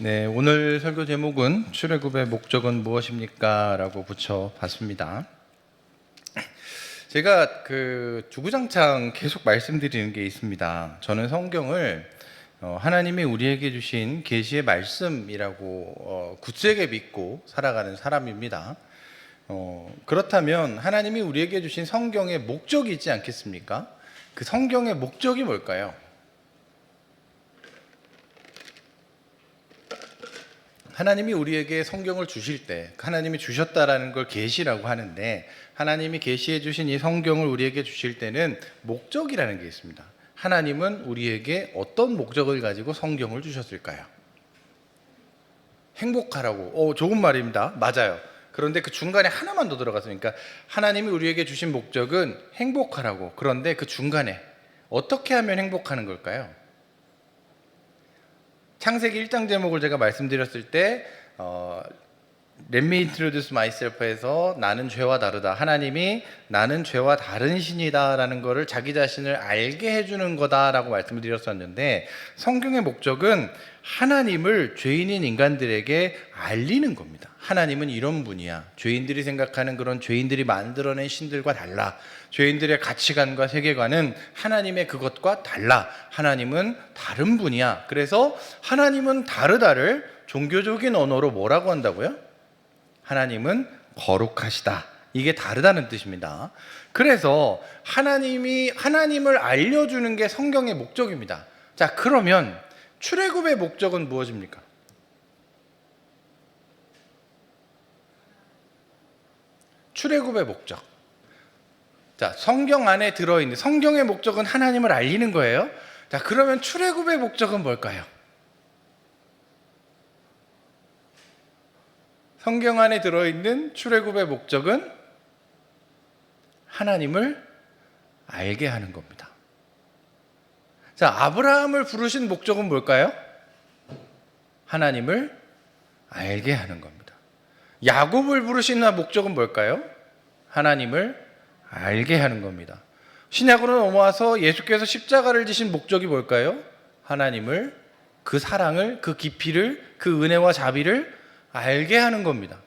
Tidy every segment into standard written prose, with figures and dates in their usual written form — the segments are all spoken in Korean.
네, 오늘 설교 제목은 출애굽의 목적은 무엇입니까? 라고 붙여봤습니다. 제가 주구장창 계속 말씀드리는 게 있습니다. 저는 성경을 하나님이 우리에게 주신 계시의 말씀이라고 굳세게 믿고 살아가는 사람입니다. 그렇다면 하나님이 우리에게 주신 성경의 목적이 있지 않겠습니까? 그 성경의 목적이 뭘까요? 하나님이 우리에게 성경을 주실 때 하나님이 주셨다라는 걸 계시라고 하는데, 하나님이 계시해 주신 이 성경을 우리에게 주실 때는 목적이라는 게 있습니다. 하나님은 우리에게 어떤 목적을 가지고 성경을 주셨을까요? 행복하라고. 좋은 말입니다. 맞아요. 그런데 그 중간에 하나만 더 들어갔으니까, 하나님이 우리에게 주신 목적은 행복하라고. 그런데 그 중간에 어떻게 하면 행복하는 걸까요? 창세기 1장 제목을 제가 말씀드렸을 때 Let me introduce myself에서 나는 죄와 다르다, 하나님이 나는 죄와 다른 신이다 라는 거를 자기 자신을 알게 해주는 거다라고 말씀을 드렸었는데, 성경의 목적은 하나님을 죄인인 인간들에게 알리는 겁니다. 하나님은 이런 분이야. 죄인들이 생각하는 그런 죄인들이 만들어낸 신들과 달라. 죄인들의 가치관과 세계관은 하나님의 그것과 달라. 하나님은 다른 분이야. 그래서 하나님은 다르다를 종교적인 언어로 뭐라고 한다고요? 하나님은 거룩하시다. 이게 다르다는 뜻입니다. 그래서 하나님을 알려주는 게 성경의 목적입니다. 자, 그러면 출애굽의 목적은 무엇입니까? 출애굽의 목적. 자, 성경 안에 들어있는 성경의 목적은 하나님을 알리는 거예요. 자, 그러면 출애굽의 목적은 뭘까요? 성경 안에 들어있는 출애굽의 목적은 하나님을 알게 하는 겁니다. 자, 아브라함을 부르신 목적은 뭘까요? 하나님을 알게 하는 겁니다. 야곱을 부르신 목적은 뭘까요? 하나님을 알게 하는 겁니다. 신약으로 넘어와서 예수께서 십자가를 지신 목적이 뭘까요? 하나님을, 그 사랑을, 그 깊이를, 그 은혜와 자비를 알게 하는 겁니다.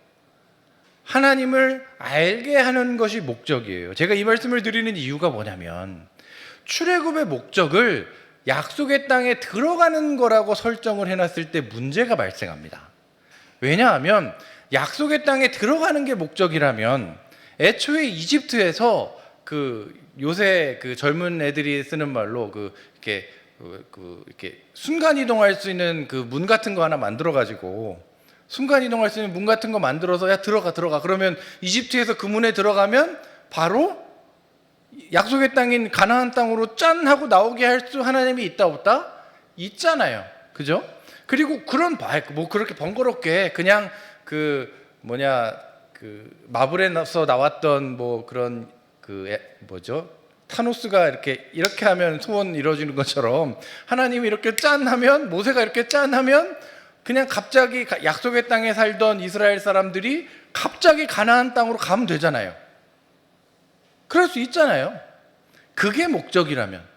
하나님을 알게 하는 것이 목적이에요. 제가 이 말씀을 드리는 이유가 뭐냐면, 출애굽의 목적을 약속의 땅에 들어가는 거라고 설정을 해놨을 때 문제가 발생합니다. 왜냐하면 약속의 땅에 들어가는 게 목적이라면 애초에 이집트에서 요새 젊은 애들이 쓰는 말로 이렇게 순간 이동할 수 있는 문 같은 거 하나 만들어 가지고, 순간 이동할 수 있는 문 같은 거 만들어서 야 들어가 그러면 이집트에서 그 문에 들어가면 바로 약속의 땅인 가나안 땅으로 짠 하고 나오게 할 수 하나님이 있다 없다? 있잖아요. 그죠? 그리고 그렇게 번거롭게 그냥 마블에서 나왔던 그런 타노스가 이렇게 하면 소원 이루어지는 것처럼, 하나님이 이렇게 짠 하면, 모세가 이렇게 짠 하면 그냥 갑자기 약속의 땅에 살던 이스라엘 사람들이 갑자기 가나안 땅으로 가면 되잖아요. 그럴 수 있잖아요. 그게 목적이라면.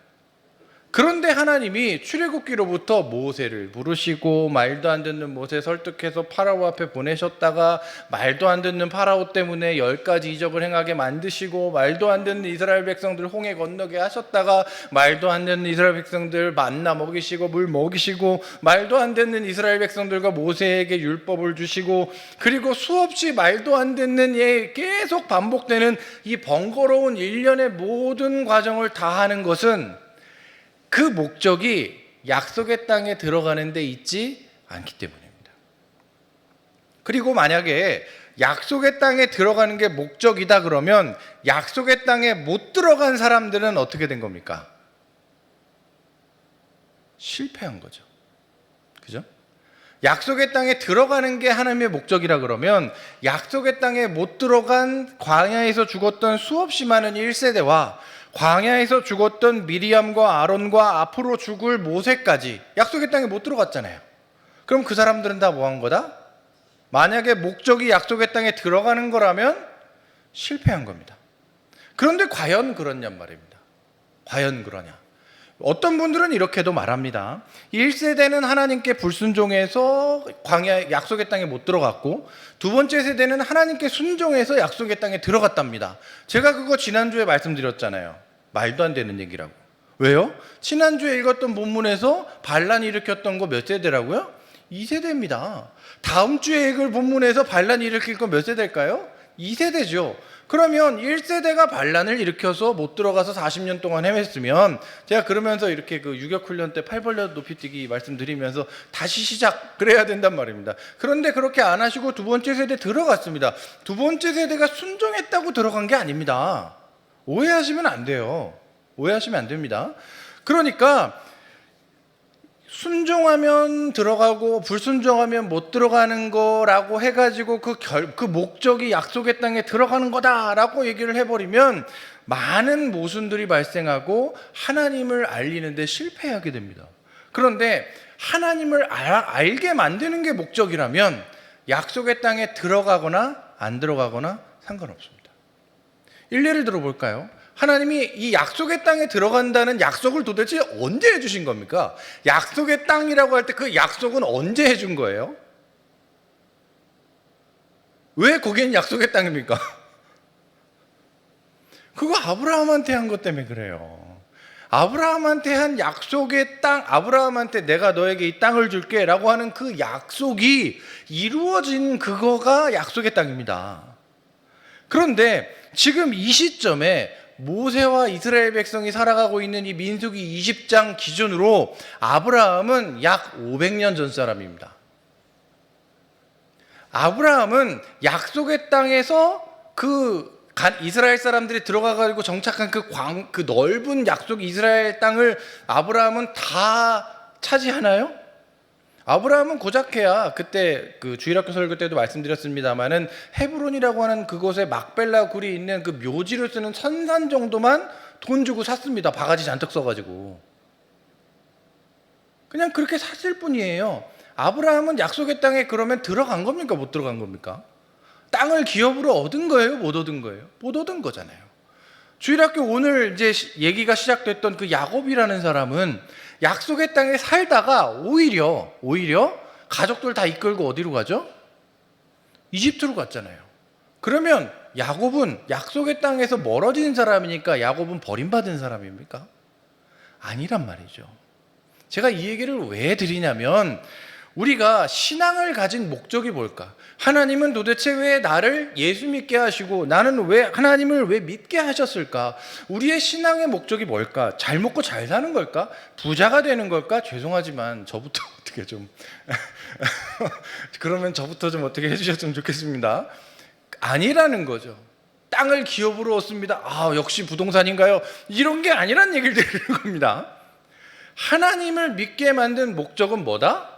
그런데 하나님이 출애굽기로부터 모세를 부르시고 말도 안 듣는 모세 설득해서 파라오 앞에 보내셨다가, 말도 안 듣는 파라오 때문에 10가지 이적을 행하게 만드시고, 말도 안 듣는 이스라엘 백성들 홍해 건너게 하셨다가, 말도 안 듣는 이스라엘 백성들 만나 먹이시고 물 먹이시고, 말도 안 듣는 이스라엘 백성들과 모세에게 율법을 주시고, 그리고 수없이 말도 안 듣는 계속 반복되는 이 번거로운 일련의 모든 과정을 다 하는 것은 그 목적이 약속의 땅에 들어가는 데 있지 않기 때문입니다. 그리고 만약에 약속의 땅에 들어가는 게 목적이다 그러면 약속의 땅에 못 들어간 사람들은 어떻게 된 겁니까? 실패한 거죠. 그죠? 약속의 땅에 들어가는 게 하나님의 목적이라 그러면, 약속의 땅에 못 들어간 광야에서 죽었던 수없이 많은 1세대와 광야에서 죽었던 미리암과 아론과 앞으로 죽을 모세까지 약속의 땅에 못 들어갔잖아요. 그럼 그 사람들은 다 뭐 한 거다? 만약에 목적이 약속의 땅에 들어가는 거라면 실패한 겁니다. 그런데 과연 그렇냔 말입니다. 과연 그러냐? 어떤 분들은 이렇게도 말합니다. 1세대는 하나님께 불순종해서 광야 약속의 땅에 못 들어갔고, 두 번째 세대는 하나님께 순종해서 약속의 땅에 들어갔답니다. 제가 그거 지난주에 말씀드렸잖아요. 말도 안 되는 얘기라고. 왜요? 지난주에 읽었던 본문에서 반란 일으켰던 거 몇 세대라고요? 2세대입니다. 다음 주에 읽을 본문에서 반란 일으킬 거 몇 세대일까요? 2세대죠. 그러면 1세대가 반란을 일으켜서 못 들어가서 40년 동안 헤맸으면, 제가 그러면서 이렇게 그 유격훈련 때 팔 벌려 높이뛰기 말씀드리면서 다시 시작 그래야 된단 말입니다. 그런데 그렇게 안 하시고 두 번째 세대 들어갔습니다. 두 번째 세대가 순종했다고 들어간 게 아닙니다. 오해하시면 안 돼요. 오해하시면 안 됩니다. 그러니까 순종하면 들어가고 불순종하면 못 들어가는 거라고 해가지고 그 목적이 약속의 땅에 들어가는 거다라고 얘기를 해버리면 많은 모순들이 발생하고 하나님을 알리는데 실패하게 됩니다. 그런데 하나님을 알게 만드는 게 목적이라면 약속의 땅에 들어가거나 안 들어가거나 상관없습니다. 일례를 들어볼까요? 하나님이 이 약속의 땅에 들어간다는 약속을 도대체 언제 해주신 겁니까? 약속의 땅이라고 할 때 그 약속은 언제 해준 거예요? 왜 거기는 약속의 땅입니까? 그거 아브라함한테 한 것 때문에 그래요. 아브라함한테 한 약속의 땅, 아브라함한테 내가 너에게 이 땅을 줄게 라고 하는 그 약속이 이루어진 그거가 약속의 땅입니다. 그런데 지금 이 시점에 모세와 이스라엘 백성이 살아가고 있는 이 민수기 20장 기준으로 아브라함은 약 500년 전 사람입니다. 아브라함은 약속의 땅에서 이스라엘 사람들이 들어가가지고 정착한 그 넓은 약속 이스라엘 땅을 아브라함은 다 차지하나요? 아브라함은 고작해야, 그때 그 주일학교 설교 때도 말씀드렸습니다마는 헤브론이라고 하는 그곳에 막벨라 굴이 있는 그 묘지를 쓰는 선산 정도만 돈 주고 샀습니다. 바가지 잔뜩 써가지고. 그냥 그렇게 샀을 뿐이에요. 아브라함은 약속의 땅에 그러면 들어간 겁니까? 못 들어간 겁니까? 땅을 기업으로 얻은 거예요? 못 얻은 거예요? 못 얻은 거잖아요. 주일학교 오늘 이제 얘기가 시작됐던 그 야곱이라는 사람은 약속의 땅에 살다가 오히려 가족들 다 이끌고 어디로 가죠? 이집트로 갔잖아요. 그러면 야곱은 약속의 땅에서 멀어진 사람이니까 야곱은 버림받은 사람입니까? 아니란 말이죠. 제가 이 얘기를 왜 드리냐면, 우리가 신앙을 가진 목적이 뭘까? 하나님은 도대체 왜 나를 예수 믿게 하시고 나는 왜 하나님을 왜 믿게 하셨을까? 우리의 신앙의 목적이 뭘까? 잘 먹고 잘 사는 걸까? 부자가 되는 걸까? 죄송하지만 저부터 어떻게 좀 그러면 저부터 좀 어떻게 해주셨으면 좋겠습니다. 아니라는 거죠. 땅을 기업으로 얻습니다. 역시 부동산인가요? 이런 게 아니란 얘기를 드리는 겁니다. 하나님을 믿게 만든 목적은 뭐다?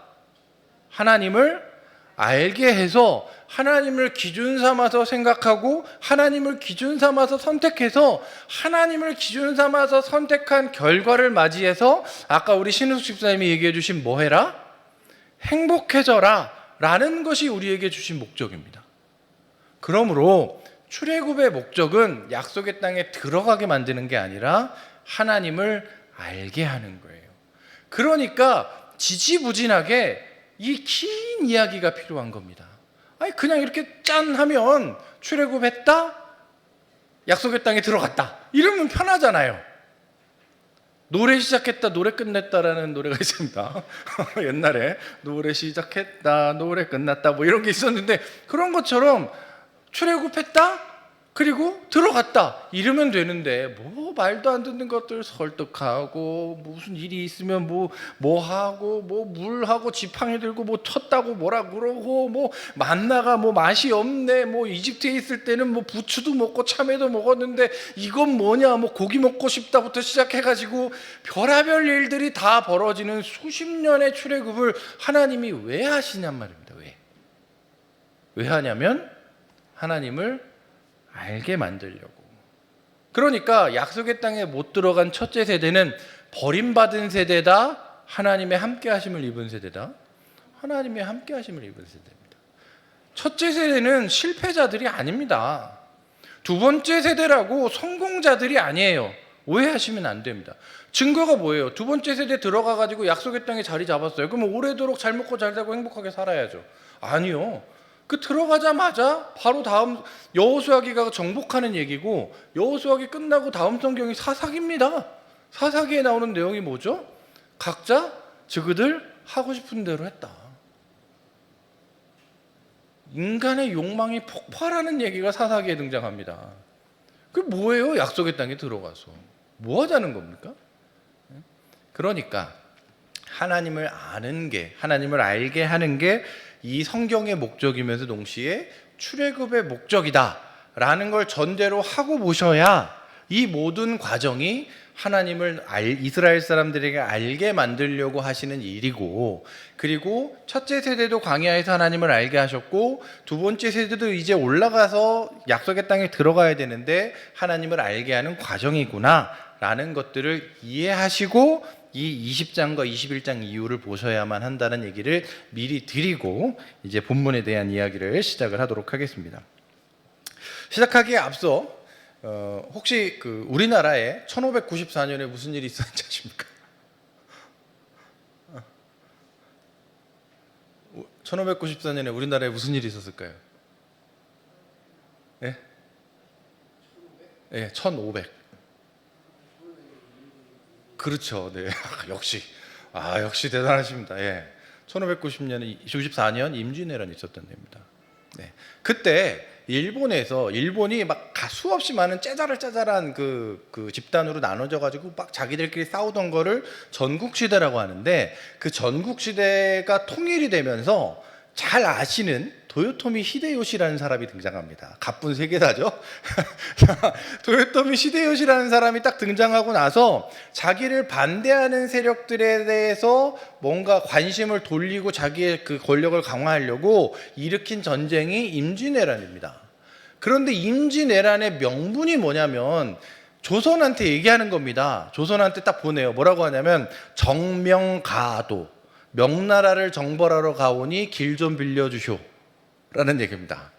하나님을 알게 해서 하나님을 기준 삼아서 생각하고 하나님을 기준 삼아서 선택해서 하나님을 기준 삼아서 선택한 결과를 맞이해서 아까 우리 신우숙 집사님이 얘기해 주신 뭐 해라? 행복해져라 라는 것이 우리에게 주신 목적입니다. 그러므로 출애굽의 목적은 약속의 땅에 들어가게 만드는 게 아니라 하나님을 알게 하는 거예요. 그러니까 지지부진하게 이 긴 이야기가 필요한 겁니다. 아니 그냥 이렇게 짠 하면 출애굽했다, 약속의 땅에 들어갔다 이러면 편하잖아요. 노래 시작했다 노래 끝냈다라는 노래가 있습니다. 옛날에 노래 시작했다 노래 끝났다 뭐 이런 게 있었는데, 그런 것처럼 출애굽했다 그리고 들어갔다 이러면 되는데, 뭐 말도 안 듣는 것들 설득하고 무슨 일이 있으면 뭐 하고 뭐 물하고 지팡이 들고 뭐 쳤다고 뭐라 그러고 뭐 만나가 뭐 맛이 없네, 뭐 이집트에 있을 때는 뭐 부추도 먹고 참외도 먹었는데 이건 뭐냐, 뭐 고기 먹고 싶다부터 시작해가지고 별하별 일들이 다 벌어지는 수십 년의 출애굽을 하나님이 왜 하시냔 말입니다. 왜 하냐면 하나님을 알게 만들려고. 그러니까 약속의 땅에 못 들어간 첫째 세대는 버림받은 세대다, 하나님의 함께하심을 입은 세대다. 하나님의 함께하심을 입은 세대입니다. 첫째 세대는 실패자들이 아닙니다. 두 번째 세대라고 성공자들이 아니에요. 오해하시면 안 됩니다. 증거가 뭐예요? 두 번째 세대 들어가가지고 약속의 땅에 자리 잡았어요. 그러면 오래도록 잘 먹고 잘 살고 행복하게 살아야죠. 아니요. 그 들어가자마자 바로 다음 여호수아기가 정복하는 얘기고, 여호수아기 끝나고 다음 성경이 사사기입니다. 사사기에 나오는 내용이 뭐죠? 각자 그들 하고 싶은 대로 했다. 인간의 욕망이 폭발하는 얘기가 사사기에 등장합니다. 그게 뭐예요? 약속의 땅에 들어가서 뭐 하자는 겁니까? 그러니까 하나님을 아는 게, 하나님을 알게 하는 게 이 성경의 목적이면서 동시에 출애굽의 목적이다라는 걸 전제로 하고 보셔야 이 모든 과정이 하나님을 이스라엘 사람들에게 알게 만들려고 하시는 일이고, 그리고 첫째 세대도 광야에서 하나님을 알게 하셨고, 두 번째 세대도 이제 올라가서 약속의 땅에 들어가야 되는데 하나님을 알게 하는 과정이구나 라는 것들을 이해하시고 이 20장과 21장 이후를 보셔야만 한다는 얘기를 미리 드리고 이제 본문에 대한 이야기를 시작을 하도록 하겠습니다. 시작하기에 앞서 혹시 우리나라에 1594년에 무슨 일이 있었는지 아십니까? 1594년에 우리나라에 무슨 일이 있었을까요? 네? 네, 1500. 그렇죠. 네. 역시 대단하십니다. 예. 1594년 임진왜란이 있었던 데입니다. 네. 그때 일본이 막 수없이 많은 짜잘한 그 집단으로 나눠져 가지고 막 자기들끼리 싸우던 거를 전국시대라고 하는데, 그 전국시대가 통일이 되면서 잘 아시는 도요토미 히데요시라는 사람이 등장합니다. 갑분 세계사죠. 도요토미 히데요시라는 사람이 딱 등장하고 나서 자기를 반대하는 세력들에 대해서 뭔가 관심을 돌리고 자기의 그 권력을 강화하려고 일으킨 전쟁이 임진왜란입니다. 그런데 임진왜란의 명분이 뭐냐면 조선한테 얘기하는 겁니다. 조선한테 딱 보내요. 뭐라고 하냐면 정명가도, 명나라를 정벌하러 가오니 길 좀 빌려주쇼 라는 얘기입니다.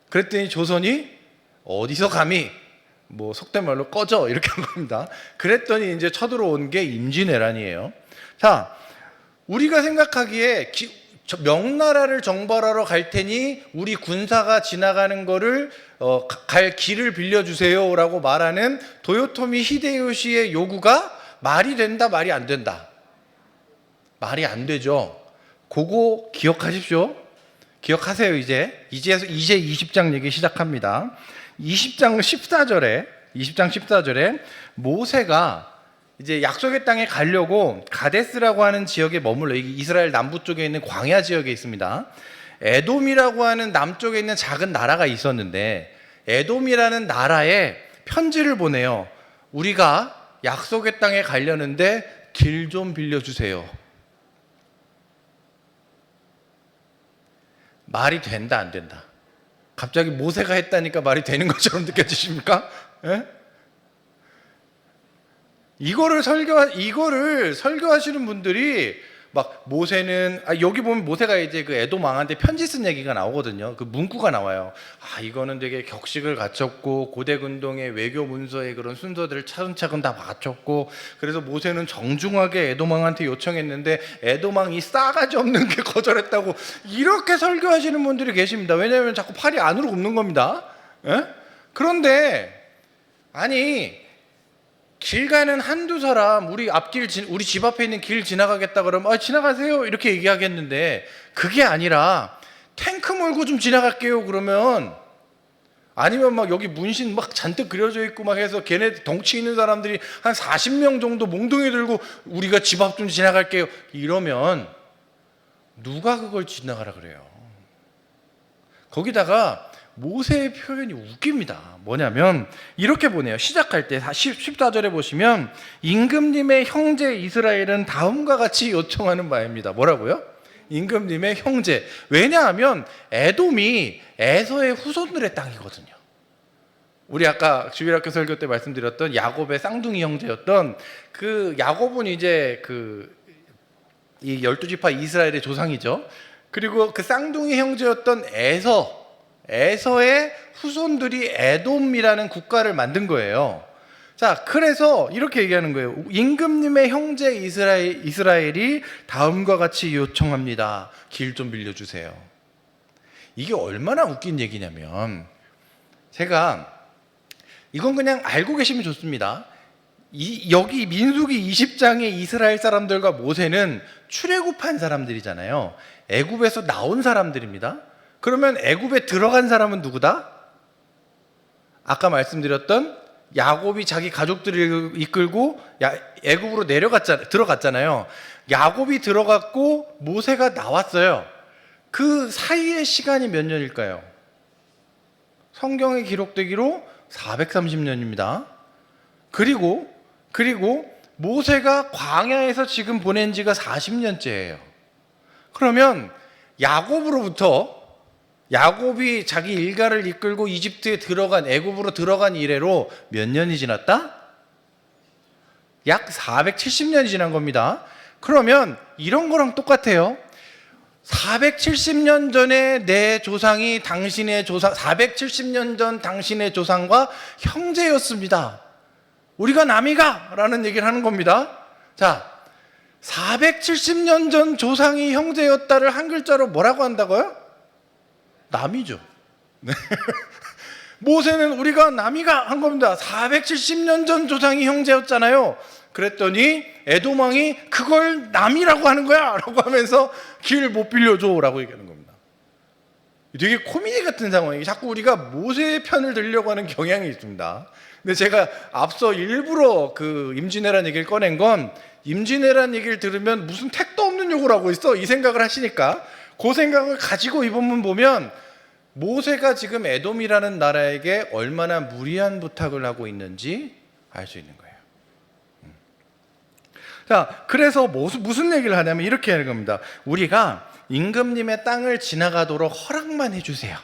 그랬더니 조선이 어디서 감히 뭐 속된 말로 꺼져 이렇게 한 겁니다. 그랬더니 이제 쳐들어온 게 임진왜란이에요. 자, 우리가 생각하기에 명나라를 정벌하러 갈 테니 우리 군사가 지나가는 거를 갈 길을 빌려주세요 라고 말하는 도요토미 히데요시의 요구가 말이 된다, 말이 안 된다? 말이 안 되죠. 그거 기억하십시오. 기억하세요. 이제 20장 얘기 시작합니다. 20장 14절에 모세가 이제 약속의 땅에 가려고 가데스라고 하는 지역에 머물러, 이스라엘 남부 쪽에 있는 광야 지역에 있습니다. 에돔이라고 하는 남쪽에 있는 작은 나라가 있었는데, 에돔이라는 나라에 편지를 보내요. 우리가 약속의 땅에 가려는데 길 좀 빌려주세요. 말이 된다, 안 된다? 갑자기 모세가 했다니까 말이 되는 것처럼 느껴지십니까? 예? 이거를 설교하시는 분들이 막 모세는, 여기 보면 모세가 이제 그 에돔 왕한테 편지 쓴 얘기가 나오거든요. 그 문구가 나와요. 이거는 되게 격식을 갖췄고 고대 근동의 외교 문서의 그런 순서들을 차근차근 다 갖췄고, 그래서 모세는 정중하게 에돔 왕한테 요청했는데 에돔 왕이 싸가지 없는 게 거절했다고, 이렇게 설교하시는 분들이 계십니다. 왜냐하면 자꾸 팔이 안으로 굽는 겁니다. 예? 그런데 길 가는 한두 사람, 우리 집 앞에 있는 길 지나가겠다 그러면 지나가세요 이렇게 얘기하겠는데, 그게 아니라 탱크 몰고 좀 지나갈게요 그러면, 아니면 막 여기 문신 막 잔뜩 그려져 있고 막 해서 걔네 덩치 있는 사람들이 한 40명 정도 몽둥이 들고 우리가 집 앞 좀 지나갈게요 이러면 누가 그걸 지나가라 그래요? 거기다가 모세의 표현이 웃깁니다. 뭐냐면 이렇게 보내요. 시작할 때 14절에 보시면 임금님의 형제 이스라엘은 다음과 같이 요청하는 바입니다. 뭐라고요? 임금님의 형제. 왜냐하면 에돔이 에서의 후손들의 땅이거든요. 우리 아까 주일학교 설교 때 말씀드렸던 야곱의 쌍둥이 형제였던 그 야곱은 이제 이 12지파 이스라엘의 조상이죠. 그리고 그 쌍둥이 형제였던 에서의 후손들이 에돔이라는 국가를 만든 거예요. 자, 그래서 이렇게 얘기하는 거예요. 임금님의 형제 이스라엘이 다음과 같이 요청합니다. 길 좀 빌려주세요. 이게 얼마나 웃긴 얘기냐면, 제가 이건 그냥 알고 계시면 좋습니다. 여기 민수기 20장의 이스라엘 사람들과 모세는 출애굽한 사람들이잖아요. 애굽에서 나온 사람들입니다. 그러면 애굽에 들어간 사람은 누구다? 아까 말씀드렸던 야곱이 자기 가족들을 이끌고 애굽으로 들어갔잖아요. 야곱이 들어갔고 모세가 나왔어요. 그 사이의 시간이 몇 년일까요? 성경에 기록되기로 430년입니다. 그리고 모세가 광야에서 지금 보낸 지가 40년째예요. 그러면 야곱이 자기 일가를 이끌고 이집트에 애굽으로 들어간 이래로 몇 년이 지났다? 약 470년이 지난 겁니다. 그러면 이런 거랑 똑같아요. 470년 전에 내 조상이 470년 전 당신의 조상과 형제였습니다. 우리가 남이가 라는 얘기를 하는 겁니다. 자, 470년 전 조상이 형제였다를 한 글자로 뭐라고 한다고요? 남이죠. 네. 모세는 우리가 남이가 한 겁니다. 470년 전 조상이 형제였잖아요. 그랬더니 에돔 왕이 그걸 남이라고 하는 거야 라고 하면서 길 못 빌려줘 라고 얘기하는 겁니다. 되게 코미디 같은 상황이에요. 자꾸 우리가 모세의 편을 들으려고 하는 경향이 있습니다. 근데 제가 앞서 일부러 그 임진왜란 얘기를 꺼낸 건, 임진왜란 얘기를 들으면 무슨 택도 없는 욕을 하고 있어 이 생각을 하시니까, 그 생각을 가지고 이 본문 보면 모세가 지금 에돔이라는 나라에게 얼마나 무리한 부탁을 하고 있는지 알 수 있는 거예요. 자, 그래서 무슨 얘기를 하냐면 이렇게 하는 겁니다. 우리가 임금님의 땅을 지나가도록 허락만 해주세요.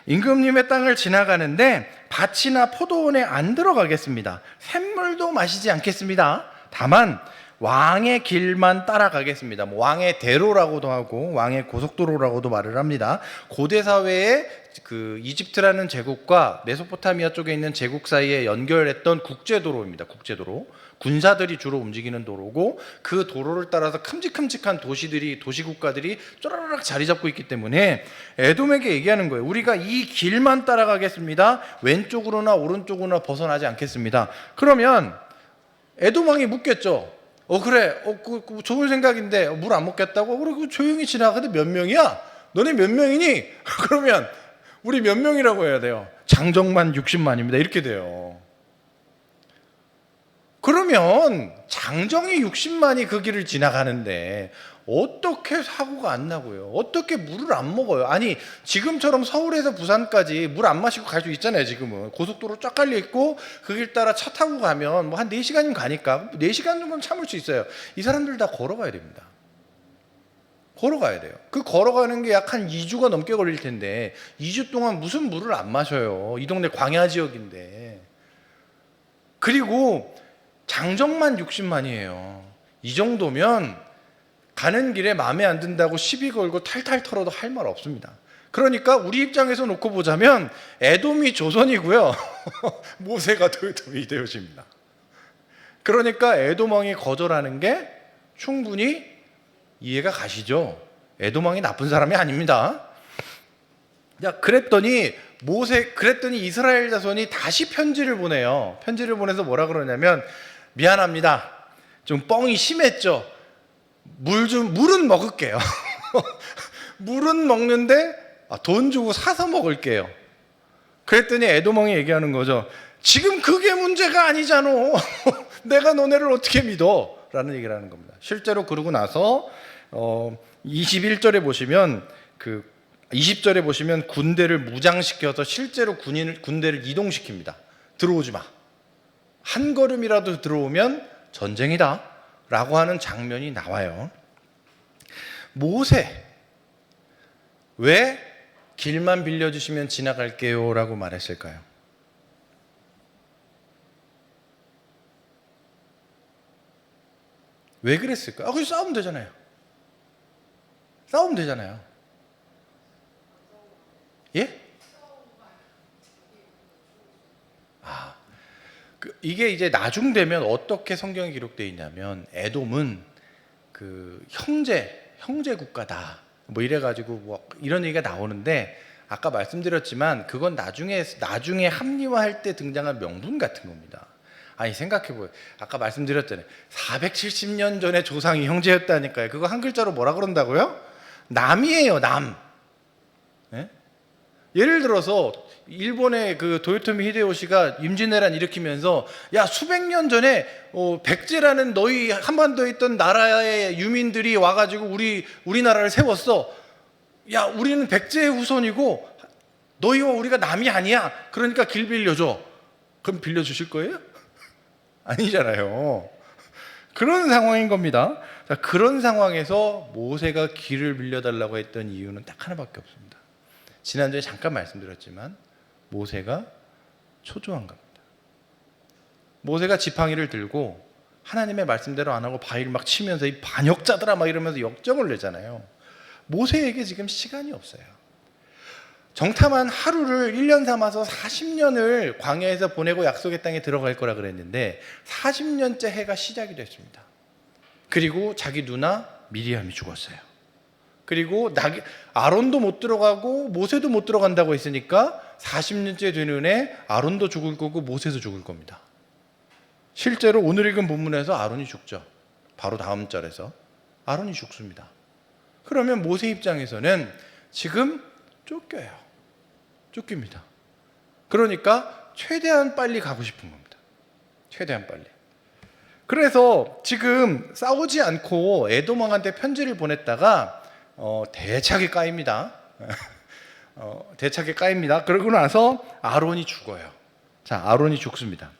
임금님의 땅을 지나가는데 밭이나 포도원에 안 들어가겠습니다. 샘물도 마시지 않겠습니다. 다만 왕의 길만 따라가겠습니다. 왕의 대로라고도 하고 왕의 고속도로라고도 말을 합니다. 고대 사회에 그 이집트라는 제국과 메소포타미아 쪽에 있는 제국 사이에 연결했던 국제도로입니다. 국제도로. 군사들이 주로 움직이는 도로고, 그 도로를 따라서 큼직큼직한 도시국가들이 쪼라락 자리 잡고 있기 때문에 에돔에게 얘기하는 거예요. 우리가 이 길만 따라가겠습니다. 왼쪽으로나 오른쪽으로나 벗어나지 않겠습니다. 그러면 에돔 왕이 묻겠죠. 그래, 좋은 생각인데 물 안 먹겠다고? 그리고 조용히 지나가. 근데 몇 명이야? 너네 몇 명이니? 그러면 우리 몇 명이라고 해야 돼요? 장정만 60만입니다. 이렇게 돼요. 그러면 장정이 60만이 그 길을 지나가는데 어떻게 사고가 안 나고요? 어떻게 물을 안 먹어요? 아니, 지금처럼 서울에서 부산까지 물 안 마시고 갈 수 있잖아요. 지금은 고속도로 쫙 깔려 있고 그 길 따라 차 타고 가면 뭐 한 4시간이면 가니까 4시간 정도는 참을 수 있어요. 이 사람들 다 걸어가야 됩니다. 걸어가야 돼요. 그 걸어가는 게 약 한 2주가 넘게 걸릴 텐데 2주 동안 무슨 물을 안 마셔요? 이 동네 광야 지역인데. 그리고 장정만 60만이에요. 이 정도면 가는 길에 마음에 안 든다고 시비 걸고 탈탈 털어도 할 말 없습니다. 그러니까 우리 입장에서 놓고 보자면 에돔이 조선이고요. 모세가 이데오시입니다. 그러니까 에돔 왕이 거절하는 게 충분히 이해가 가시죠. 에돔 왕이 나쁜 사람이 아닙니다. 그랬더니 이스라엘 자손이 다시 편지를 보내요. 편지를 보내서 뭐라 그러냐면, 미안합니다. 좀 뻥이 심했죠. 물은 먹을게요. 물은 먹는데 돈 주고 사서 먹을게요. 그랬더니 에돔 왕이 얘기하는 거죠. 지금 그게 문제가 아니잖아. 내가 너네를 어떻게 믿어? 라는 얘기를 하는 겁니다. 실제로 그러고 나서 21절에 보시면 20절에 보시면 군대를 무장시켜서 실제로 군대를 이동시킵니다. 들어오지 마. 한 걸음이라도 들어오면 전쟁이다 라고 하는 장면이 나와요. 모세, 왜 길만 빌려주시면 지나갈게요 라고 말했을까요? 왜 그랬을까요? 그냥 싸우면 되잖아요. 싸우면 되잖아요. 예? 이게 이제 나중 되면 어떻게 성경에 기록되어 있냐면 에돔은 그 형제 국가다 뭐 이래가지고 뭐 이런 얘기가 나오는데, 아까 말씀드렸지만 그건 나중에 합리화할 때 등장한 명분 같은 겁니다. 아니 생각해보요. 아까 말씀드렸잖아요. 470년 전에 조상이 형제였다니까요. 그거 한 글자로 뭐라 그런다고요? 남이에요, 남. 예? 예를 들어서 일본의 그 도요토미 히데요시가 임진왜란 일으키면서 야 수백 년 전에 백제라는 너희 한반도에 있던 나라의 유민들이 와가지고 우리나라를 세웠어. 야 우리는 백제의 후손이고 너희와 우리가 남이 아니야. 그러니까 길 빌려줘. 그럼 빌려주실 거예요? 아니잖아요. 그런 상황인 겁니다. 자, 그런 상황에서 모세가 길을 빌려달라고 했던 이유는 딱 하나밖에 없습니다. 지난주에 잠깐 말씀드렸지만 모세가 초조한 겁니다. 모세가 지팡이를 들고 하나님의 말씀대로 안 하고 바위를 막 치면서 이 반역자들아 막 이러면서 역정을 내잖아요. 모세에게 지금 시간이 없어요. 정탐한 하루를 1년 삼아서 40년을 광야에서 보내고 약속의 땅에 들어갈 거라 그랬는데 40년째 해가 시작이 됐습니다. 그리고 자기 누나 미리암이 죽었어요. 그리고 아론도 못 들어가고 모세도 못 들어간다고 했으니까 40년째 되는 해 아론도 죽을 거고 모세도 죽을 겁니다. 실제로 오늘 읽은 본문에서 아론이 죽죠. 바로 다음 절에서 아론이 죽습니다. 그러면 모세 입장에서는 지금 쫓깁니다. 그러니까 최대한 빨리 가고 싶은 겁니다. 최대한 빨리. 그래서 지금 싸우지 않고 에돔 왕한테 편지를 보냈다가 대차게 까입니다. 대차게 까입니다. 그러고 나서 아론이 죽어요. 자, 아론이 죽습니다.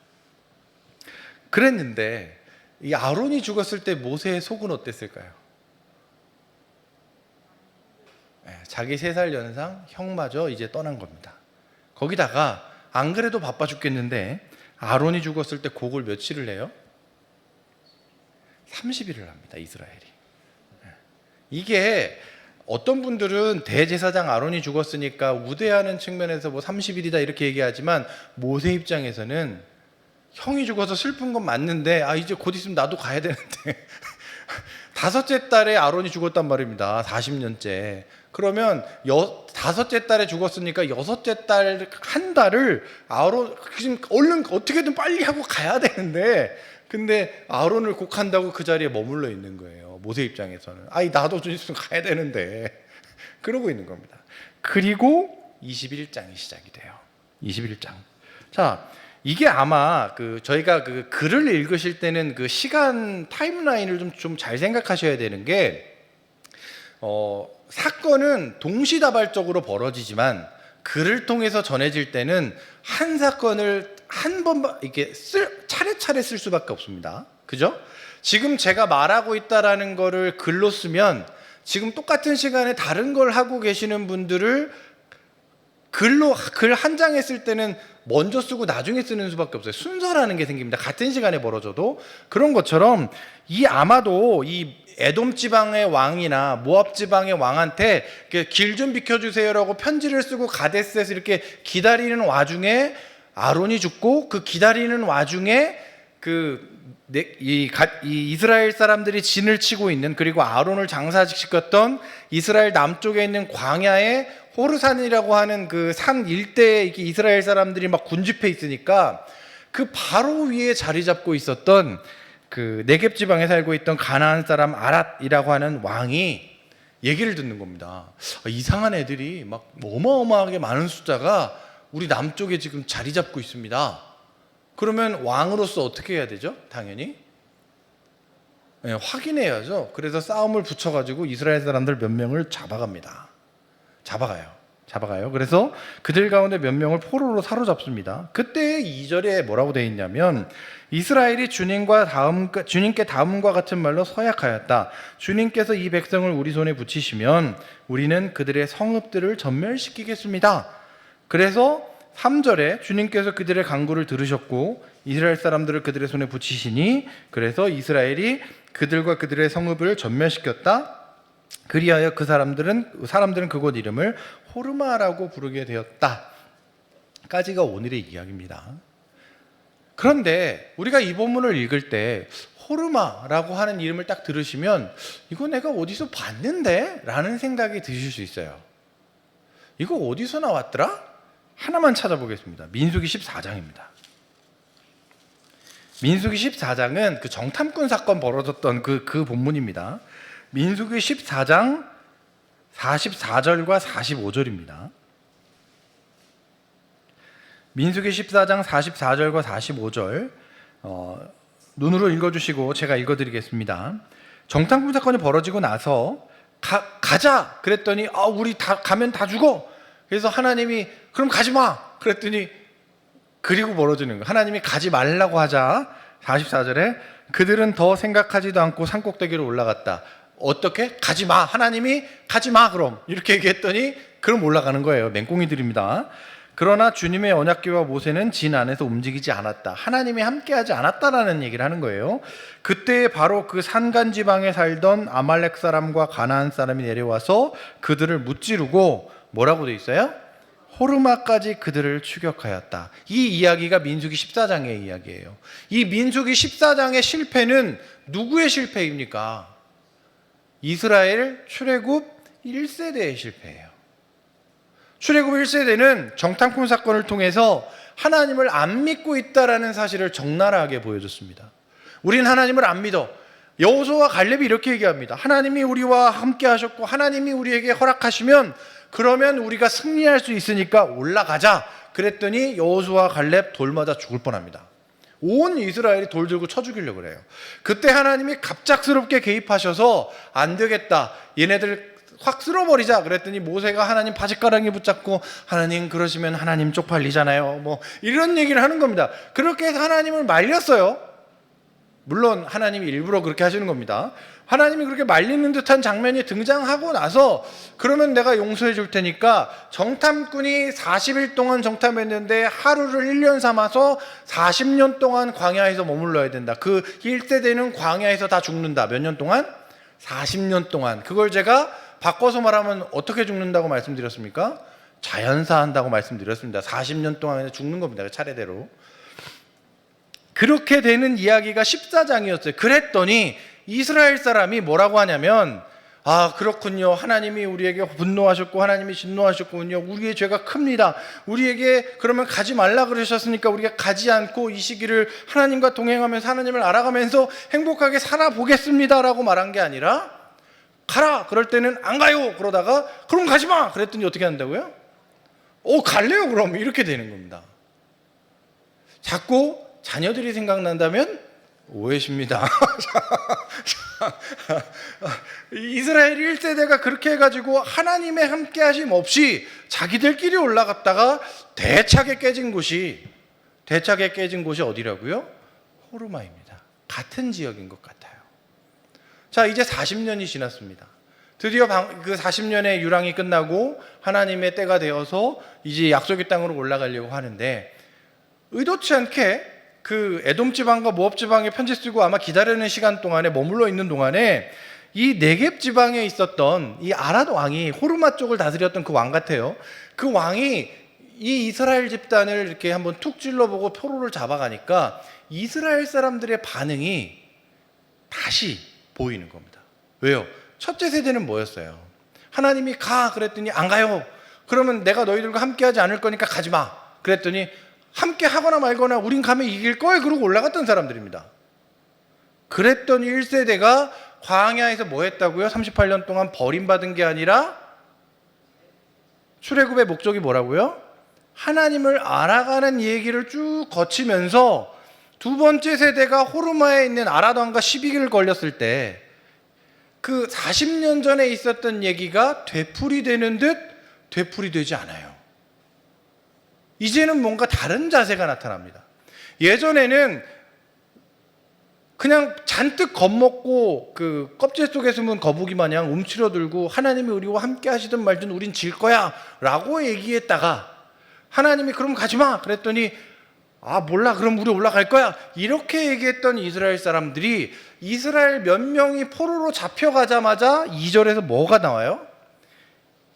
그랬는데 이 아론이 죽었을 때 모세의 속은 어땠을까요? 자기 3살 연상 형마저 이제 떠난 겁니다. 거기다가 안 그래도 바빠 죽겠는데 아론이 죽었을 때 곡을 며칠을 해요? 30일을 합니다. 이스라엘이. 이게 어떤 분들은 대제사장 아론이 죽었으니까 우대하는 측면에서 뭐 30일이다 이렇게 얘기하지만 모세 입장에서는 형이 죽어서 슬픈 건 맞는데 이제 곧 있으면 나도 가야 되는데 5째 달에 아론이 죽었단 말입니다. 40년째. 그러면 5째 달에 죽었으니까 6째 달 한 달을 아론 지금 얼른 어떻게든 빨리 하고 가야 되는데, 근데 아론을 곡한다고 그 자리에 머물러 있는 거예요. 모세 입장에서는 나도 좀 있으면 가야 되는데 그러고 있는 겁니다. 그리고 21장이 시작이 돼요. 21장. 자, 이게 아마 저희가 글을 읽으실 때는 그 시간 타임라인을 좀 잘 생각하셔야 되는 게 사건은 동시다발적으로 벌어지지만 글을 통해서 전해질 때는 한 사건을 한 번 이렇게 차례차례 쓸 수밖에 없습니다. 그죠? 지금 제가 말하고 있다라는 거를 글로 쓰면 지금 똑같은 시간에 다른 걸 하고 계시는 분들을 글 한 장에 쓸 때는 먼저 쓰고 나중에 쓰는 수밖에 없어요. 순서라는 게 생깁니다. 같은 시간에 벌어져도. 그런 것처럼 아마도 이 에돔 지방의 왕이나 모압 지방의 왕한테 길 좀 비켜주세요라고 편지를 쓰고 가데스에서 이렇게 기다리는 와중에 아론이 죽고, 그 기다리는 와중에 이 이스라엘 사람들이 진을 치고 있는, 그리고 아론을 장사시켰던 이스라엘 남쪽에 있는 광야의 호르산이라고 하는 그 산 일대에 이스라엘 사람들이 막 군집해 있으니까 그 바로 위에 자리 잡고 있었던 그 네겝 지방에 살고 있던 가나안 사람 아랏이라고 하는 왕이 얘기를 듣는 겁니다. 이상한 애들이 막 어마어마하게 많은 숫자가 우리 남쪽에 지금 자리 잡고 있습니다. 그러면 왕으로서 어떻게 해야 되죠? 당연히 확인해야죠. 그래서 싸움을 붙여가지고 이스라엘 사람들 몇 명을 잡아가요. 그래서 그들 가운데 몇 명을 포로로 사로잡습니다. 그때 2절에 뭐라고 되어 있냐면 이스라엘이 주님께 다음과 같은 말로 서약하였다. 주님께서 이 백성을 우리 손에 붙이시면 우리는 그들의 성읍들을 전멸시키겠습니다. 그래서 3절에 주님께서 그들의 간구를 들으셨고 이스라엘 사람들을 그들의 손에 붙이시니 그래서 이스라엘이 그들과 그들의 성읍을 전멸시켰다. 그리하여 사람들은 그곳 이름을 호르마라고 부르게 되었다. 까지가 오늘의 이야기입니다. 그런데 우리가 이 본문을 읽을 때 호르마라고 하는 이름을 딱 들으시면 이거 내가 어디서 봤는데? 라는 생각이 드실 수 있어요. 이거 어디서 나왔더라? 하나만 찾아보겠습니다. 민수기 14장입니다. 민수기 14장은 그 정탐꾼 사건 벌어졌던 그 본문입니다. 민수기 14장 44절과 45절입니다. 민수기 14장 44절과 45절 눈으로 읽어주시고 제가 읽어드리겠습니다. 정탐꾼 사건이 벌어지고 나서 가자 그랬더니 우리 가면 다 죽어. 그래서 하나님이 그럼 가지 마 그랬더니 그리고 벌어지는 거예요. 하나님이 가지 말라고 하자 44절에 그들은 더 생각하지도 않고 산꼭대기로 올라갔다. 어떻게? 가지 마. 하나님이 가지 마 그럼 이렇게 얘기했더니 그럼 올라가는 거예요. 맹꽁이들입니다. 그러나 주님의 언약궤와 모세는 진 안에서 움직이지 않았다. 하나님이 함께하지 않았다라는 얘기를 하는 거예요. 그때 바로 그 산간 지방에 살던 아말렉 사람과 가나안 사람이 내려와서 그들을 무찌르고 뭐라고 돼 있어요? 호르마까지 그들을 추격하였다. 이 이야기가 민수기 14장의 이야기예요. 이 민수기 14장의 실패는 누구의 실패입니까? 이스라엘 출애굽 1세대의 실패예요. 출애굽 1세대는 정탐꾼 사건을 통해서 하나님을 안 믿고 있다라는 사실을 적나라하게 보여줬습니다. 우린 하나님을 안 믿어. 여호수아와 갈렙이 이렇게 얘기합니다. 하나님이 우리와 함께 하셨고 하나님이 우리에게 허락하시면 그러면 우리가 승리할 수 있으니까 올라가자. 그랬더니 여호수아와 갈렙 돌 맞아 죽을 뻔합니다. 온 이스라엘이 돌 들고 쳐 죽이려고 그래요. 그때 하나님이 갑작스럽게 개입하셔서 안 되겠다. 얘네들 확 쓸어버리자. 그랬더니 모세가 하나님 바짓가랑이 붙잡고 하나님 그러시면 하나님 쪽팔리잖아요. 뭐 이런 얘기를 하는 겁니다. 그렇게 해서 하나님을 말렸어요. 물론 하나님이 일부러 그렇게 하시는 겁니다. 하나님이 그렇게 말리는 듯한 장면이 등장하고 나서 그러면 내가 용서해 줄 테니까 정탐꾼이 40일 동안 정탐했는데 하루를 1년 삼아서 40년 동안 광야에서 머물러야 된다. 그 1세대는 광야에서 다 죽는다. 몇 년 동안? 40년 동안. 그걸 제가 바꿔서 말하면 어떻게 죽는다고 말씀드렸습니까? 자연사한다고 말씀드렸습니다. 40년 동안 죽는 겁니다. 차례대로. 그렇게 되는 이야기가 14장이었어요. 그랬더니 이스라엘 사람이 뭐라고 하냐면 그렇군요. 하나님이 우리에게 분노하셨고 하나님이 진노하셨군요. 우리의 죄가 큽니다. 우리에게 그러면 가지 말라 그러셨으니까 우리가 가지 않고 이 시기를 하나님과 동행하면서 하나님을 알아가면서 행복하게 살아보겠습니다 라고 말한 게 아니라 가라 그럴 때는 안 가요 그러다가 그럼 가지 마 그랬더니 어떻게 한다고요? 갈래요 그럼 이렇게 되는 겁니다. 자꾸 자녀들이 생각난다면 오해십니다. 이스라엘 1세대가 그렇게 해가지고 하나님의 함께하심 없이 자기들끼리 올라갔다가 대차게 깨진 곳이 어디라고요? 호르마입니다. 같은 지역인 것 같아요. 자, 이제 40년이 지났습니다. 드디어 그 40년의 유랑이 끝나고 하나님의 때가 되어서 이제 약속의 땅으로 올라가려고 하는데 의도치 않게 그 에돔 지방과 모압 지방에 편지 쓰고 아마 기다리는 시간 동안에 머물러 있는 동안에 이 네겝 지방에 있었던 이 아랏 왕이 호르마 쪽을 다스렸던 그 왕 같아요. 그 왕이 이 이스라엘 집단을 이렇게 한번 툭 찔러보고 표로를 잡아가니까 이스라엘 사람들의 반응이 다시 보이는 겁니다. 왜요? 첫째 세대는 뭐였어요? 하나님이 가 그랬더니 안 가요. 그러면 내가 너희들과 함께하지 않을 거니까 가지 마. 그랬더니 함께 하거나 말거나 우린 가면 이길 걸 그러고 올라갔던 사람들입니다. 그랬더니 1세대가 광야에서 뭐 했다고요? 38년 동안 버림받은 게 아니라 출애굽의 목적이 뭐라고요? 하나님을 알아가는 얘기를 쭉 거치면서 두 번째 세대가 호르마에 있는 아랏 왕과 시비를 걸렸을 때 그 40년 전에 있었던 얘기가 되풀이되는 듯 되풀이되지 않아요. 이제는 뭔가 다른 자세가 나타납니다. 예전에는 그냥 잔뜩 겁먹고 그 껍질 속에 숨은 거북이 마냥 움츠러들고 하나님이 우리와 함께 하시든 말든 우린 질 거야 라고 얘기했다가 하나님이 그럼 가지마 그랬더니 몰라 그럼 우리 올라갈 거야 이렇게 얘기했던 이스라엘 사람들이 이스라엘 몇 명이 포로로 잡혀가자마자 2절에서 뭐가 나와요?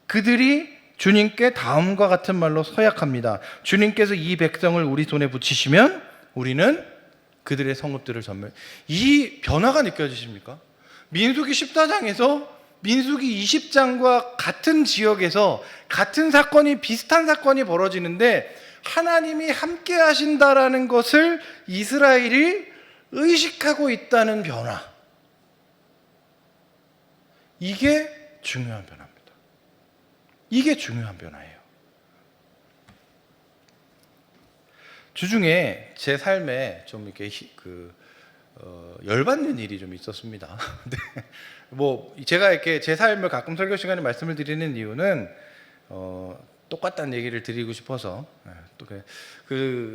그들이 주님께 다음과 같은 말로 서약합니다. 주님께서 이 백성을 우리 손에 붙이시면 우리는 그들의 성읍들을 전멸. 이 변화가 느껴지십니까? 민수기 14장에서 민수기 20장과 같은 지역에서 같은 사건이, 비슷한 사건이 벌어지는데 하나님이 함께 하신다라는 것을 이스라엘이 의식하고 있다는 변화. 이게 중요한 변화입니다. 이게 중요한 변화예요. 주중에 제 삶에 좀 이렇게 열받는 일이 좀 있었습니다. 네. 뭐 제가 이렇게 제 삶을 가끔 설교 시간에 말씀을 드리는 이유는 똑같다는 얘기를 드리고 싶어서. 또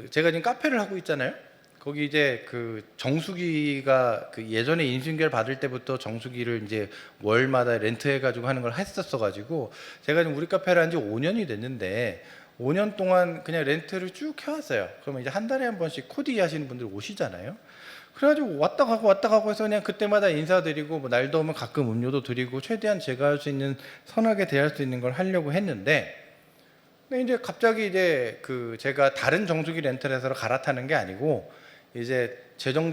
제가 지금 카페를 하고 있잖아요. 거기 이제 그 정수기가 그 예전에 인수인계를 받을 때부터 정수기를 이제 월마다 렌트해가지고 하는 걸 했었어가지고 제가 지금 우리 카페를 한 지 5년이 됐는데 5년 동안 그냥 렌트를 쭉 해왔어요. 그러면 이제 한 달에 한 번씩 코디 하시는 분들 오시잖아요. 그래가지고 왔다 가고 해서 그냥 그때마다 인사드리고 뭐 날 더우면 가끔 음료도 드리고 최대한 제가 할 수 있는 선하게 대할 수 있는 걸 하려고 했는데, 근데 이제 갑자기 이제 제가 다른 정수기 렌탈회사로 갈아타는 게 아니고 이제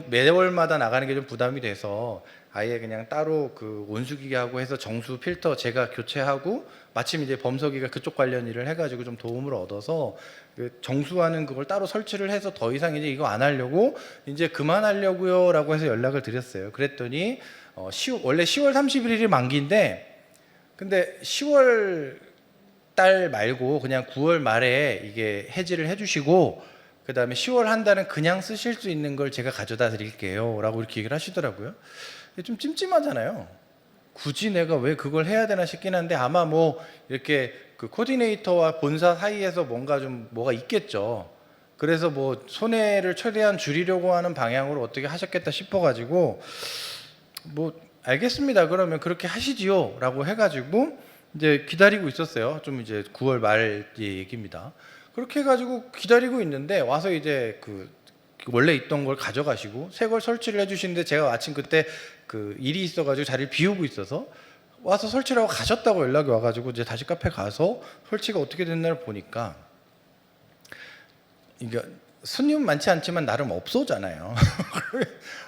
매월마다 나가는 게 좀 부담이 돼서 아예 그냥 따로 그 온수기하고 해서 정수 필터 제가 교체하고, 마침 이제 범석이가 그쪽 관련 일을 해가지고 좀 도움을 얻어서 그 정수하는 그걸 따로 설치를 해서 더 이상 이제 이거 안 하려고 이제 그만하려고요라고 해서 연락을 드렸어요. 그랬더니 원래 10월 31일이 만기인데, 근데 10월 달 말고 그냥 9월 말에 이게 해지를 해주시고 그 다음에 10월 한 달은 그냥 쓰실 수 있는 걸 제가 가져다 드릴게요 라고 이렇게 얘기를 하시더라고요. 좀 찜찜하잖아요. 굳이 내가 왜 그걸 해야 되나 싶긴 한데, 아마 뭐 이렇게 그 코디네이터와 본사 사이에서 뭐가 있겠죠. 그래서 뭐 손해를 최대한 줄이려고 하는 방향으로 어떻게 하셨겠다 싶어가지고 뭐 알겠습니다, 그러면 그렇게 하시지요 라고 해가지고 이제 기다리고 있었어요. 좀 이제 9월 말 얘기입니다. 그렇게 해가지고 기다리고 있는데 와서 이제 원래 있던 걸 가져가시고 새 걸 설치를 해주시는데, 제가 마침 그때 일이 있어가지고 자리를 비우고 있어서 와서 설치를 하고 가셨다고 연락이 와가지고 이제 다시 카페 가서 설치가 어떻게 됐나를 보니까, 이게 손님 많지 않지만 나름 업소잖아요.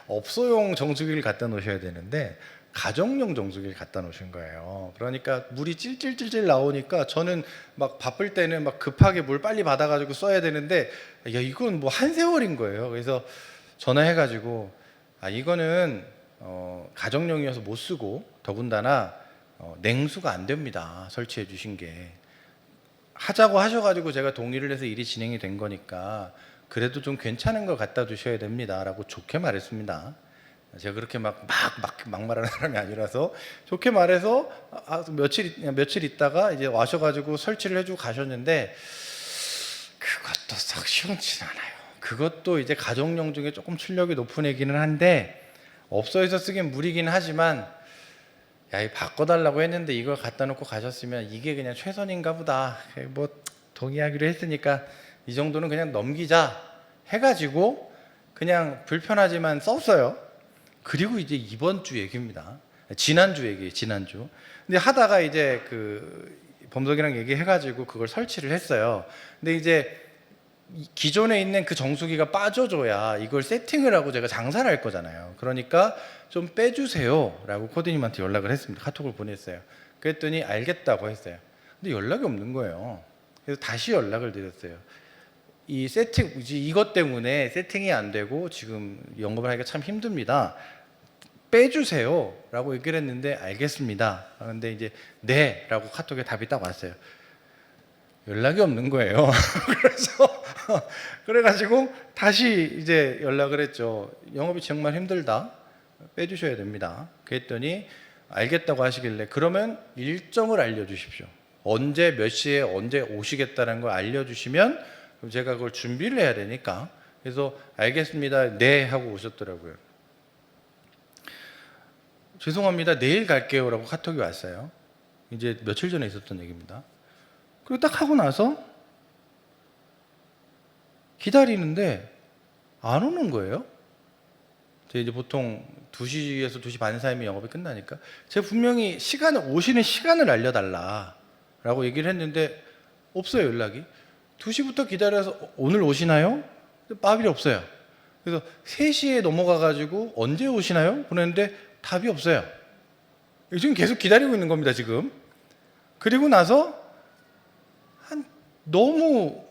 업소용 정수기를 갖다 놓으셔야 되는데 가정용 정수기를 갖다 놓으신 거예요. 그러니까 물이 찔찔찔찔 나오니까 저는 막 바쁠 때는 막 급하게 물 빨리 받아가지고 써야 되는데, 야 이건 뭐 한 세월인 거예요. 그래서 전화해가지고 이거는 가정용이어서 못 쓰고, 더군다나 냉수가 안 됩니다, 설치해 주신 게. 하자고 하셔가지고 제가 동의를 해서 일이 진행이 된 거니까 그래도 좀 괜찮은 걸 갖다 주셔야 됩니다 라고 좋게 말했습니다. 제가 그렇게 막 말하는 사람이 아니라서 좋게 말해서 며칠 있다가 이제 와셔가지고 설치를 해주고 가셨는데, 그것도 썩 시원치 않아요. 그것도 이제 가정용 중에 조금 출력이 높은 애기는 한데 업소에서 쓰기엔 무리긴 하지만, 야, 이 바꿔달라고 했는데 이걸 갖다 놓고 가셨으면 이게 그냥 최선인가 보다, 뭐 동의하기로 했으니까 이 정도는 그냥 넘기자 해가지고 그냥 불편하지만 썼어요. 그리고 이제 이번 주 얘기입니다. 지난주 얘기예요, 지난주. 근데 하다가 이제 범석이랑 얘기해가지고 그걸 설치를 했어요. 근데 이제 기존에 있는 그 정수기가 빠져줘야 이걸 세팅을 하고 제가 장사를 할 거잖아요. 그러니까 좀 빼주세요 라고 코디님한테 연락을 했습니다. 카톡을 보냈어요. 그랬더니 알겠다고 했어요. 근데 연락이 없는 거예요. 그래서 다시 연락을 드렸어요. 이것 때문에 세팅이 안 되고 지금 영업을 하기가 참 힘듭니다. 빼주세요 라고 얘기를 했는데 알겠습니다. 근데 이제 네 라고 카톡에 답이 딱 왔어요. 연락이 없는 거예요. 그래가지고 다시 이제 연락을 했죠. 영업이 정말 힘들다, 빼주셔야 됩니다. 그랬더니 알겠다고 하시길래 그러면 일정을 알려주십시오. 언제 몇 시에 언제 오시겠다는 걸 알려주시면 그럼 제가 그걸 준비를 해야 되니까. 그래서 알겠습니다, 네 하고 오셨더라고요. 죄송합니다, 내일 갈게요 라고 카톡이 왔어요. 이제 며칠 전에 있었던 얘기입니다. 그리고 딱 하고 나서 기다리는데 안 오는 거예요. 제가 이제 보통 2시에서 2시 반 사이면 영업이 끝나니까 제가 분명히 오시는 시간을 알려달라 라고 얘기를 했는데 없어요, 연락이. 2시부터 기다려서 오늘 오시나요? 빠빌이 없어요. 그래서 3시에 넘어가가지고 언제 오시나요? 보냈는데 답이 없어요. 지금 계속 기다리고 있는 겁니다, 지금. 그리고 나서 너무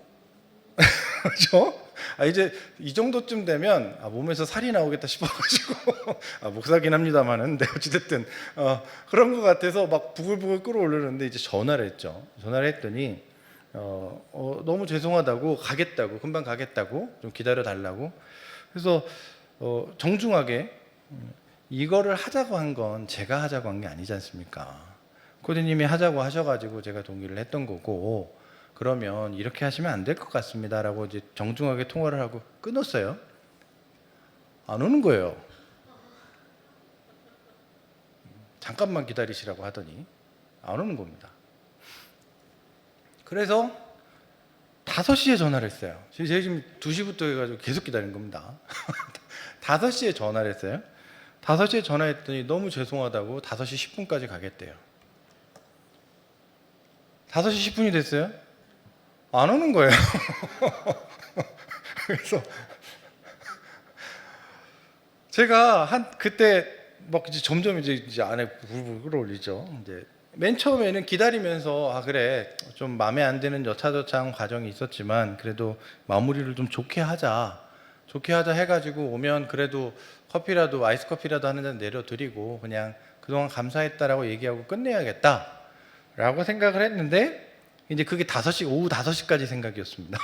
그렇죠? 이제 이 정도쯤 되면 몸에서 살이 나오겠다 싶어가지고 목사긴 합니다만은 네, 어찌됐든 그런 것 같아서 막 부글부글 끓어오르는데 이제 전화를 했죠. 전화를 했더니 너무 죄송하다고, 가겠다고, 금방 가겠다고, 좀 기다려 달라고. 그래서 정중하게 이거를 하자고 한 건 제가 하자고 한 게 아니지 않습니까? 코디님이 하자고 하셔가지고 제가 동의를 했던 거고, 그러면 이렇게 하시면 안 될 것 같습니다 라고 이제 정중하게 통화를 하고 끊었어요. 안 오는 거예요. 잠깐만 기다리시라고 하더니 안 오는 겁니다. 그래서 5시에 전화를 했어요. 제가 지금 2시부터 해가지고 계속 기다린 겁니다. 5시에 전화를 했어요. 5시에 전화했더니 너무 죄송하다고 5시 10분까지 가겠대요. 5시 10분이 됐어요. 안 오는 거예요. 그래서 제가 그때 막 이제 점점 이제 안에 불불 끓어올리죠. 이제 맨 처음에는 기다리면서 그래, 좀 마음에 안 드는 여차저차한 과정이 있었지만 그래도 마무리를 좀 좋게 하자 해가지고 오면 그래도 커피라도, 아이스 커피라도 하는 잔 내려드리고 그냥 그동안 감사했다라고 얘기하고 끝내야겠다라고 생각을 했는데, 이제 그게 오후 5시까지 생각이었습니다.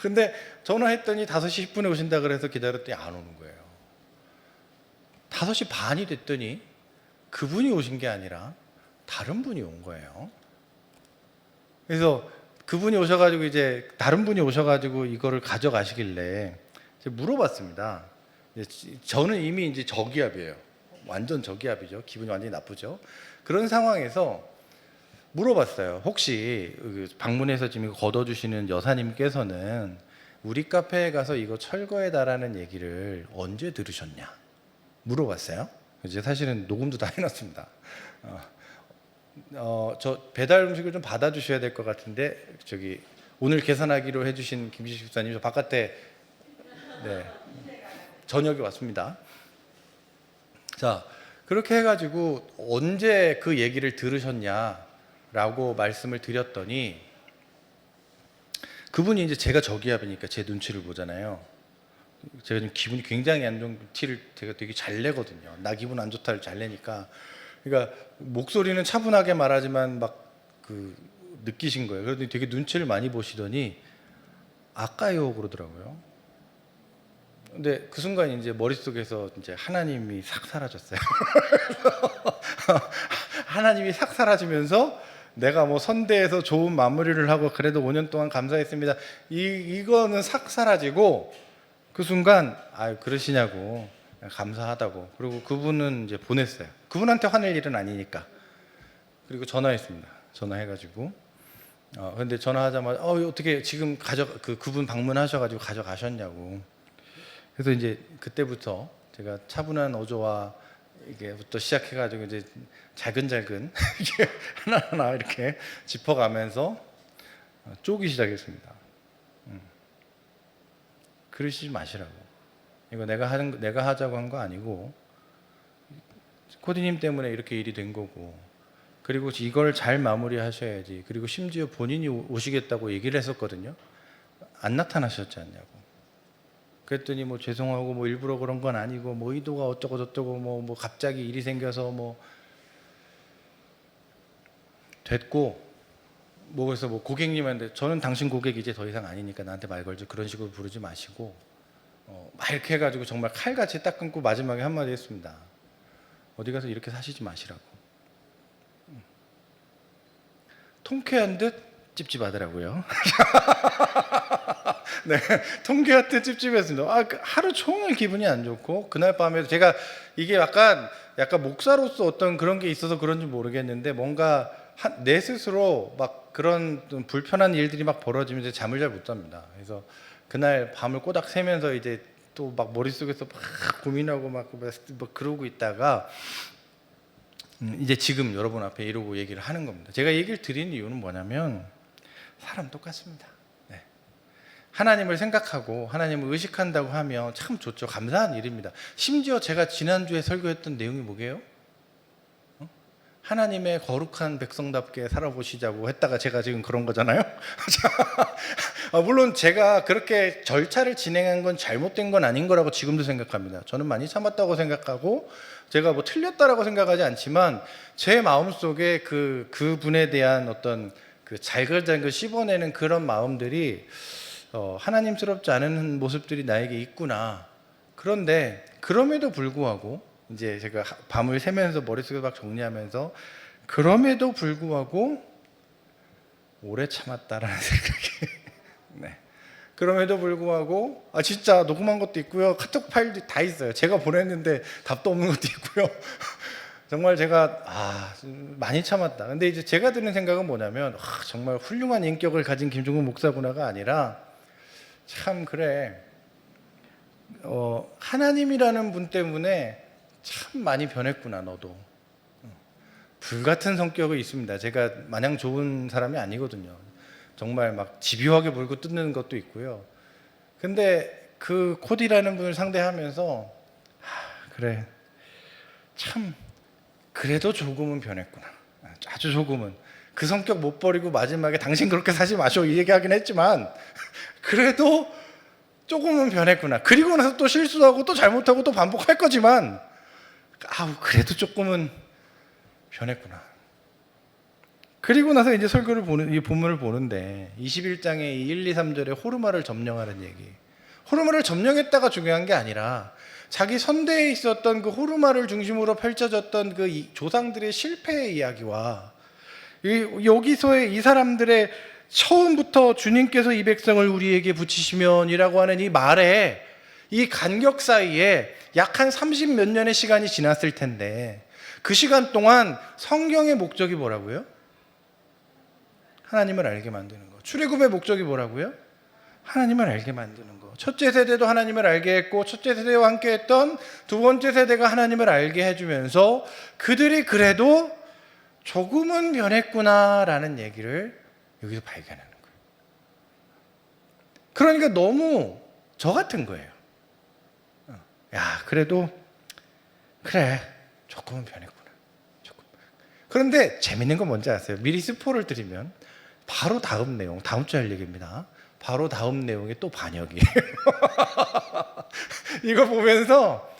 근데 전화했더니 5시 10분에 오신다 그래서 기다렸더니 안 오는 거예요. 5시 반이 됐더니 그분이 오신 게 아니라 다른 분이 온 거예요. 그래서 그분이 오셔가지고 이제 다른 분이 오셔가지고 이거를 가져가시길래 제가 물어봤습니다. 저는 이미 이제 저기압이에요. 완전 저기압이죠. 기분이 완전히 나쁘죠. 그런 상황에서 물어봤어요. 혹시 방문해서 지금 걷어주시는 여사님께서는 우리 카페에 가서 이거 철거해달라는 얘기를 언제 들으셨냐? 물어봤어요. 이제 사실은 녹음도 다 해놨습니다. 저 배달 음식을 좀 받아주셔야 될 것 같은데 저기 오늘 계산하기로 해주신 김지식 집사님 저 바깥에 네, 저녁에 왔습니다. 자, 그렇게 해가지고 언제 그 얘기를 들으셨냐라고 말씀을 드렸더니 그분이 이제 제가 저기압이니까 제 눈치를 보잖아요. 제가 지금 기분이 굉장히 안 좋은 티를 제가 되게 잘 내거든요. 나 기분 안 좋다를 잘 내니까. 그러니까 목소리는 차분하게 말하지만 막 느끼신 거예요. 그래도 되게 눈치를 많이 보시더니 아까요 그러더라고요. 근데 그 순간 이제 머릿속에서 이제 하나님이 싹 사라졌어요. 하나님이 싹 사라지면서 내가 뭐 선대에서 좋은 마무리를 하고 그래도 5년 동안 감사했습니다. 이거는 싹 사라지고 그 순간 그러시냐고 감사하다고. 그리고 그분은 이제 보냈어요. 그분한테 화낼 일은 아니니까. 그리고 전화했습니다. 전화해가지고 근데 전화하자마자 어떻게 지금 그분 방문하셔가지고 가져가셨냐고. 그래서 이제 그때부터 제가 차분한 어조와 이게부터 시작해가지고 이제 잘근잘근 이게 하나하나 이렇게 짚어가면서 쪼기 시작했습니다. 그러시지 마시라고. 이거 내가 하자고 한 거 아니고 코디님 때문에 이렇게 일이 된 거고, 그리고 이걸 잘 마무리하셔야지. 그리고 심지어 본인이 오시겠다고 얘기를 했었거든요. 안 나타나셨지 않냐고. 그랬더니 뭐 죄송하고 뭐 일부러 그런 건 아니고 뭐 의도가 어쩌고 저쩌고 뭐 갑자기 일이 생겨서 뭐 됐고 뭐 그래서 뭐 고객님한테 저는 당신 고객 이제 더 이상 아니니까 나한테 말 걸지 그런 식으로 부르지 마시고 막 이렇게 해가지고 정말 칼같이 딱 끊고 마지막에 한마디 했습니다. 어디 가서 이렇게 사시지 마시라고. 통쾌한 듯 찝찝하더라고요. 네, 통쾌한 듯 찝찝했습니다. 하루 종일 기분이 안 좋고 그날 밤에 제가 이게 약간 목사로서 어떤 그런 게 있어서 그런지 모르겠는데 뭔가 내 스스로 막 그런 좀 불편한 일들이 막 벌어지면서 잠을 잘 못 잡니다. 그래서 그날 밤을 꼬박 새면서 이제 또 막 머릿속에서 막 고민하고 막 그러고 있다가 이제 지금 여러분 앞에 이러고 얘기를 하는 겁니다. 제가 얘기를 드리는 이유는 뭐냐면 사람 똑같습니다. 네. 하나님을 생각하고 하나님을 의식한다고 하면 참 좋죠. 감사한 일입니다. 심지어 제가 지난주에 설교했던 내용이 뭐게요? 하나님의 거룩한 백성답게 살아보시자고 했다가 제가 지금 그런 거잖아요. 물론 제가 그렇게 절차를 진행한 건 잘못된 건 아닌 거라고 지금도 생각합니다. 저는 많이 참았다고 생각하고 제가 뭐 틀렸다라고 생각하지 않지만 제 마음속에 그분에 대한 어떤 그 잘글잘글 씹어내는 그런 마음들이 하나님스럽지 않은 모습들이 나에게 있구나. 그런데 그럼에도 불구하고 이제 제가 밤을 새면서 머릿속에 막 정리하면서 그럼에도 불구하고 오래 참았다라는 생각이 네. 그럼에도 불구하고 진짜 녹음한 것도 있고요. 카톡 파일도 다 있어요. 제가 보냈는데 답도 없는 것도 있고요. 정말 제가 많이 참았다. 근데 이제 제가 드는 생각은 뭐냐면 정말 훌륭한 인격을 가진 김종국 목사구나가 아니라 참 그래 하나님이라는 분 때문에 참 많이 변했구나. 너도 불같은 성격이 있습니다. 제가 마냥 좋은 사람이 아니거든요. 정말 막 집요하게 물고 뜯는 것도 있고요. 근데 그 코디라는 분을 상대하면서 그래 참 그래도 조금은 변했구나. 아주 조금은. 그 성격 못 버리고 마지막에 당신 그렇게 사지 마시오 이 얘기하긴 했지만 그래도 조금은 변했구나. 그리고 나서 또 실수하고 또 잘못하고 또 반복할 거지만 그래도 조금은 변했구나. 그리고 나서 이제 설교를 이 본문을 보는데 21장의 이 1, 2, 3절에 호르마를 점령하는 얘기. 호르마를 점령했다가 중요한 게 아니라 자기 선대에 있었던 그 호르마를 중심으로 펼쳐졌던 그 조상들의 실패의 이야기와 여기서의 이 사람들의 처음부터 주님께서 이 백성을 우리에게 붙이시면이라고 하는 이 말에 이 간격 사이에 약 한 30몇 년의 시간이 지났을 텐데 그 시간 동안 성경의 목적이 뭐라고요? 하나님을 알게 만드는 거. 출애굽의 목적이 뭐라고요? 하나님을 알게 만드는 거. 첫째 세대도 하나님을 알게 했고 첫째 세대와 함께 했던 두 번째 세대가 하나님을 알게 해주면서 그들이 그래도 조금은 변했구나라는 얘기를 여기서 발견하는 거예요. 그러니까 너무 저 같은 거예요. 그래도 그래 조금은 변했구나. 조금. 그런데 재밌는 건 뭔지 아세요? 미리 스포를 드리면 바로 다음 내용, 다음 주 할 얘기입니다. 바로 다음 내용이 또 반역이에요. 이거 보면서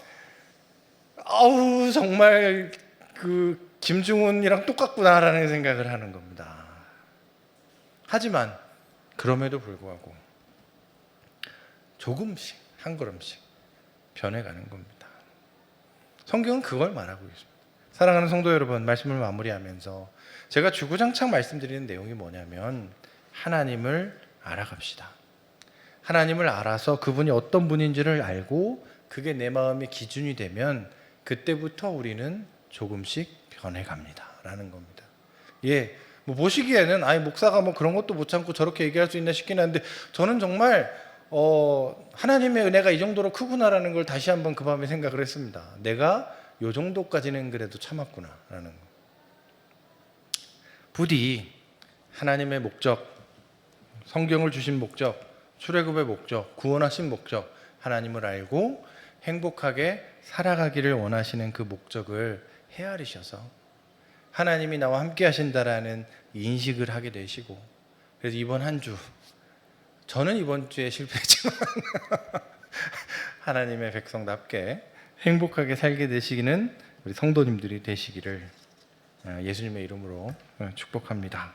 정말 그 김중훈이랑 똑같구나라는 생각을 하는 겁니다. 하지만 그럼에도 불구하고 조금씩 한 걸음씩 변해가는 겁니다. 성경은 그걸 말하고 있습니다. 사랑하는 성도 여러분, 말씀을 마무리하면서 제가 주구장창 말씀드리는 내용이 뭐냐면 하나님을 알아갑시다. 하나님을 알아서 그분이 어떤 분인지를 알고 그게 내 마음의 기준이 되면 그때부터 우리는 조금씩 변해갑니다 라는 겁니다. 뭐 보시기에는 목사가 뭐 그런 것도 못 참고 저렇게 얘기할 수 있나 싶긴 한데 저는 정말 하나님의 은혜가 이 정도로 크구나라는 걸 다시 한번 그 밤에 생각을 했습니다. 내가 요 정도까지는 그래도 참았구나 라는 거. 부디 하나님의 목적, 성경을 주신 목적, 출애굽의 목적, 구원하신 목적, 하나님을 알고 행복하게 살아가기를 원하시는 그 목적을 헤아리셔서 하나님이 나와 함께 하신다라는 인식을 하게 되시고, 그래서 이번 한 주, 저는 이번 주에 실패했지만 하나님의 백성답게 행복하게 살게 되시기는 우리 성도님들이 되시기를 예수님의 이름으로 축복합니다.